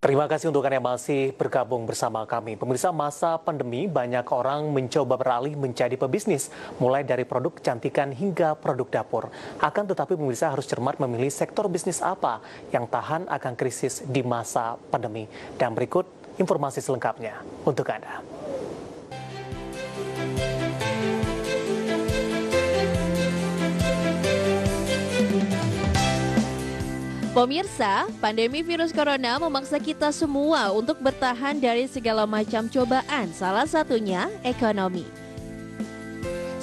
Terima kasih untuk Anda yang masih bergabung bersama kami. Pemirsa, masa pandemi banyak orang mencoba beralih menjadi pebisnis, mulai dari produk kecantikan hingga produk dapur. Akan tetapi pemirsa harus cermat memilih sektor bisnis apa yang tahan akan krisis di masa pandemi. Dan berikut informasi selengkapnya untuk Anda. Pemirsa, pandemi virus corona memaksa kita semua untuk bertahan dari segala macam cobaan, salah satunya ekonomi.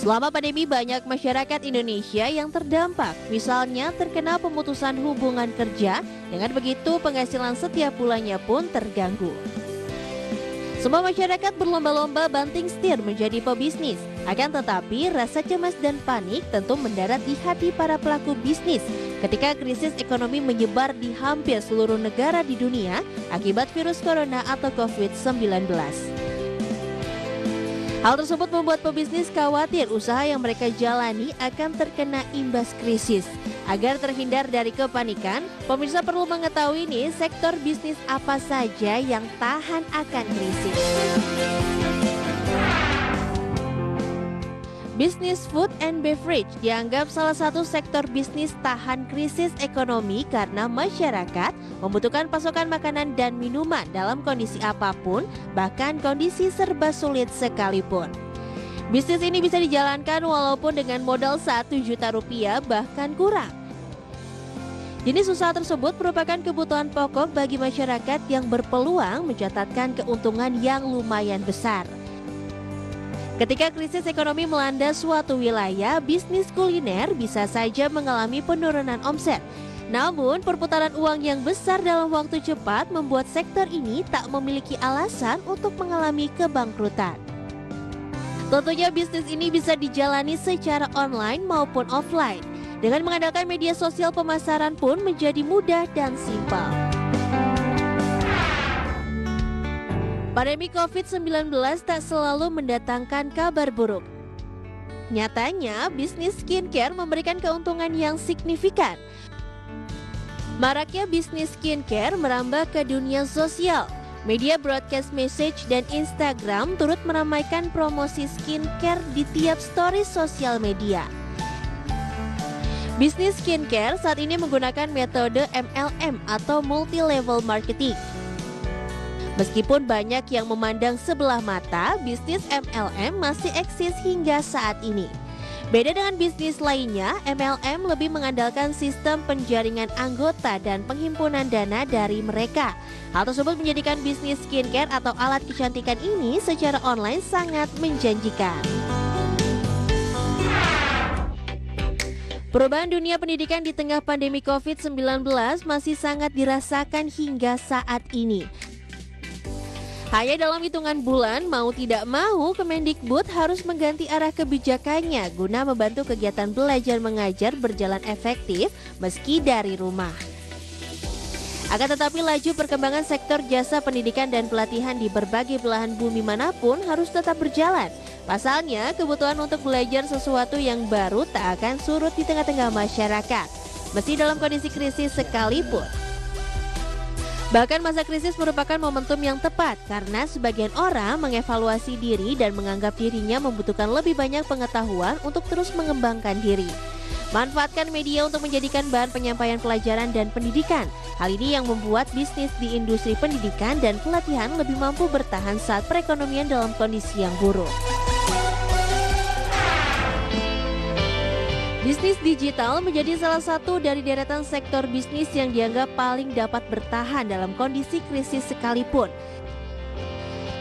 Selama pandemi banyak masyarakat Indonesia yang terdampak, misalnya terkena pemutusan hubungan kerja, dengan begitu penghasilan setiap bulannya pun terganggu. Semua masyarakat berlomba-lomba banting setir menjadi pebisnis, akan tetapi rasa cemas dan panik tentu mendarat di hati para pelaku bisnis ketika krisis ekonomi menyebar di hampir seluruh negara di dunia akibat virus corona atau COVID-19. Hal tersebut membuat pebisnis khawatir usaha yang mereka jalani akan terkena imbas krisis. Agar terhindar dari kepanikan, pemirsa perlu mengetahui nih sektor bisnis apa saja yang tahan akan krisis. Bisnis food and beverage dianggap salah satu sektor bisnis tahan krisis ekonomi karena masyarakat membutuhkan pasokan makanan dan minuman dalam kondisi apapun, bahkan kondisi serba sulit sekalipun. Bisnis ini bisa dijalankan walaupun dengan modal 1 juta rupiah bahkan kurang. Jenis usaha tersebut merupakan kebutuhan pokok bagi masyarakat yang berpeluang mencatatkan keuntungan yang lumayan besar. Ketika krisis ekonomi melanda suatu wilayah, bisnis kuliner bisa saja mengalami penurunan omset. Namun, perputaran uang yang besar dalam waktu cepat membuat sektor ini tak memiliki alasan untuk mengalami kebangkrutan. Tentunya bisnis ini bisa dijalani secara online maupun offline. Dengan mengandalkan media sosial, pemasaran pun menjadi mudah dan simpel. Pandemi COVID-19 tak selalu mendatangkan kabar buruk. Nyatanya, bisnis skincare memberikan keuntungan yang signifikan. Maraknya bisnis skincare merambah ke dunia sosial. Media broadcast message dan Instagram turut meramaikan promosi skincare di tiap story sosial media. Bisnis skincare saat ini menggunakan metode MLM atau multi-level marketing. Meskipun banyak yang memandang sebelah mata, bisnis MLM masih eksis hingga saat ini. Beda dengan bisnis lainnya, MLM lebih mengandalkan sistem penjaringan anggota dan penghimpunan dana dari mereka. Hal tersebut menjadikan bisnis skincare atau alat kecantikan ini secara online sangat menjanjikan. Perubahan dunia pendidikan di tengah pandemi COVID-19 masih sangat dirasakan hingga saat ini. Hanya dalam hitungan bulan, mau tidak mau, Kemendikbud harus mengganti arah kebijakannya guna membantu kegiatan belajar mengajar berjalan efektif meski dari rumah. Akan tetapi laju perkembangan sektor jasa pendidikan dan pelatihan di berbagai belahan bumi manapun harus tetap berjalan. Pasalnya, kebutuhan untuk belajar sesuatu yang baru tak akan surut di tengah-tengah masyarakat, meski dalam kondisi krisis sekalipun. Bahkan masa krisis merupakan momentum yang tepat karena sebagian orang mengevaluasi diri dan menganggap dirinya membutuhkan lebih banyak pengetahuan untuk terus mengembangkan diri. Manfaatkan media untuk menjadikan bahan penyampaian pelajaran dan pendidikan. Hal ini yang membuat bisnis di industri pendidikan dan pelatihan lebih mampu bertahan saat perekonomian dalam kondisi yang buruk. Bisnis digital menjadi salah satu dari deretan sektor bisnis yang dianggap paling dapat bertahan dalam kondisi krisis sekalipun.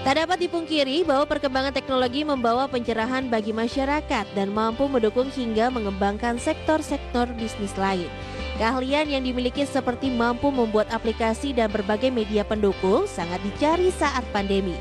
Tak dapat dipungkiri bahwa perkembangan teknologi membawa pencerahan bagi masyarakat dan mampu mendukung hingga mengembangkan sektor-sektor bisnis lain. Keahlian yang dimiliki seperti mampu membuat aplikasi dan berbagai media pendukung sangat dicari saat pandemi.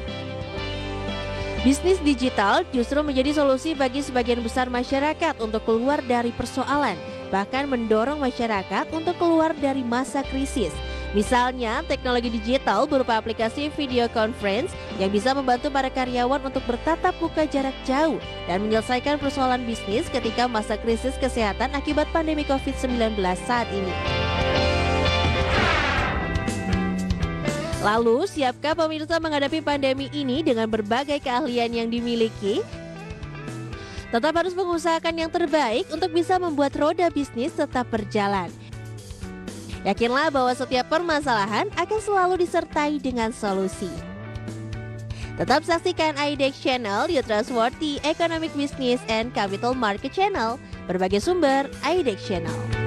Bisnis digital justru menjadi solusi bagi sebagian besar masyarakat untuk keluar dari persoalan, bahkan mendorong masyarakat untuk keluar dari masa krisis. Misalnya, teknologi digital berupa aplikasi video conference yang bisa membantu para karyawan untuk bertatap muka jarak jauh dan menyelesaikan persoalan bisnis ketika masa krisis kesehatan akibat pandemi COVID-19 saat ini. Lalu, siapkah pemirsa menghadapi pandemi ini dengan berbagai keahlian yang dimiliki? Tetap harus mengusahakan yang terbaik untuk bisa membuat roda bisnis tetap berjalan. Yakinlah bahwa setiap permasalahan akan selalu disertai dengan solusi. Tetap saksikan IDEX Channel, your trustworthy economic business and capital market channel. Berbagai sumber, IDEX Channel.